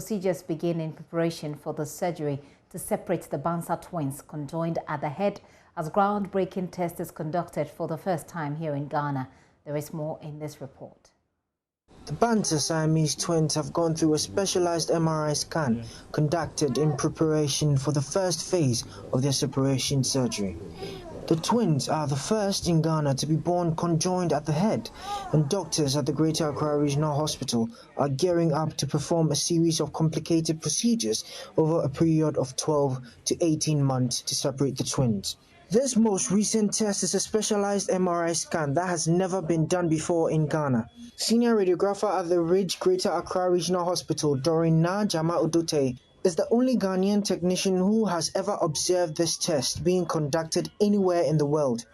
procedures begin in preparation for the surgery to separate the Bansah Twins, conjoined at the head, as groundbreaking test is conducted for the first time here in Ghana. There is more in this report. The Bansah Siamese twins have gone through a specialized MRI scan conducted in preparation for the first phase of their separation surgery. The twins are the first in Ghana to be born conjoined at the head, and doctors at the Greater Accra Regional Hospital are gearing up to perform a series of complicated procedures over a period of 12 to 18 months to separate the twins. This most recent test is a specialized MRI scan that has never been done before in Ghana. Senior radiographer at the Ridge Greater Accra Regional Hospital, Dorina Jama Udote, is the only Ghanaian technician who has ever observed this test being conducted anywhere in the world.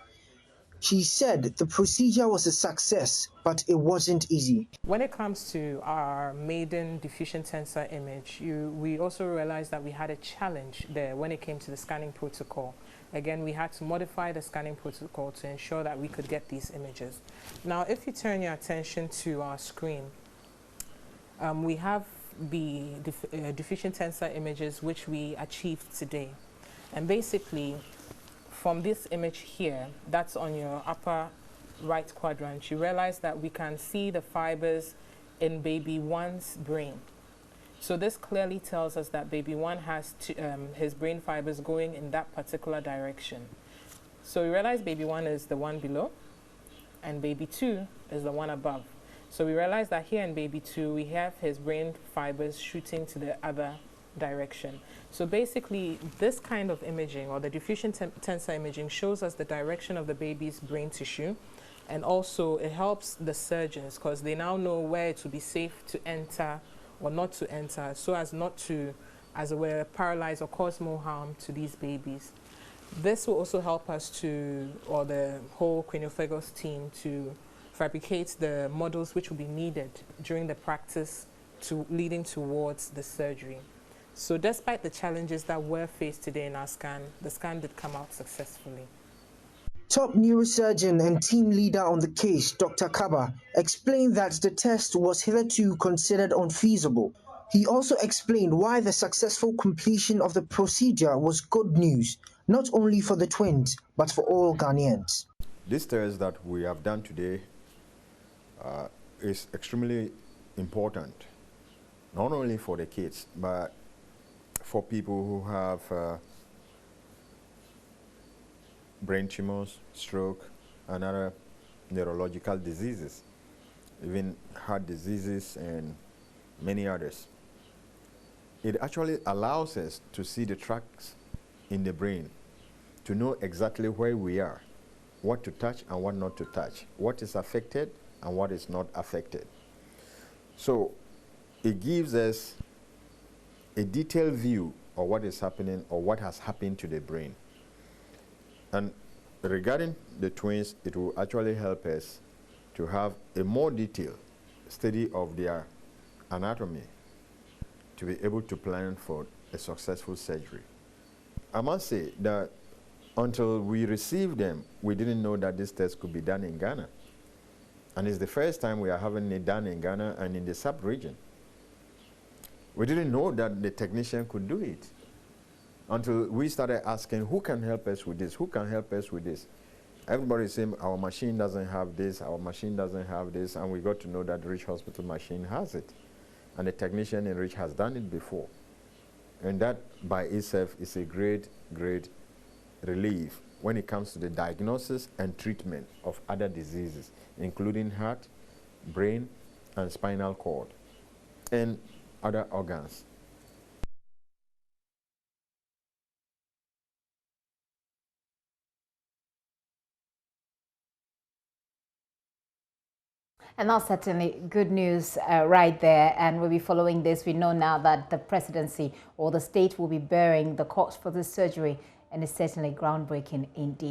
She said the procedure was a success, but it wasn't easy. When it comes to our maiden diffusion tensor image, we also realized that we had a challenge there when it came to the scanning protocol. Again, we had to modify the scanning protocol to ensure that we could get these images. Now, if you turn your attention to our screen, we have the diffusion tensor images which we achieved today. And basically, from this image here, that's on your upper right quadrant, you realize that we can see the fibers in baby 1's brain. So this clearly tells us that baby 1 has his brain fibers going in that particular direction. So we realize baby 1 is the one below, and baby 2 is the one above. So we realize that here in baby 2, we have his brain fibers shooting to the other direction. So basically, this kind of imaging, or the diffusion tensor imaging, shows us the direction of the baby's brain tissue, and also it helps the surgeons because they now know where it would be safe to enter or not to enter, so as not to, as it were, paralyze or cause more harm to these babies. This will also help us to, or the whole craniophagos team, to fabricate the models which will be needed during the practice leading towards the surgery. So despite the challenges that were faced today in our scan, the scan did come out successfully. Top neurosurgeon and team leader on the case, Dr. Kaba, explained that the test was hitherto considered unfeasible. He also explained why the successful completion of the procedure was good news, not only for the twins, but for all Ghanaians. This test that we have done today is extremely important, not only for the kids, but for people who have brain tumors, stroke, and other neurological diseases, even heart diseases and many others. It actually allows us to see the tracks in the brain, to know exactly where we are, what to touch and what not to touch, what is affected and what is not affected. So it gives us a detailed view of what is happening or what has happened to the brain. And regarding the twins, it will actually help us to have a more detailed study of their anatomy to be able to plan for a successful surgery. I must say that until we received them, we didn't know that this test could be done in Ghana. And it's the first time we are having it done in Ghana and in the sub-region. We didn't know that the technician could do it until we started asking, who can help us with this? Who can help us with this? Everybody saying, our machine doesn't have this, our machine doesn't have this, and we got to know that Rich Hospital machine has it. And the technician in Rich has done it before. And that by itself is a great, great relief when it comes to the diagnosis and treatment of other diseases, including heart, brain, and spinal cord, and other organs. And that's certainly good news right there. And we'll be following this. We know now that the presidency or the state will be bearing the cost for this surgery, and it's certainly groundbreaking indeed.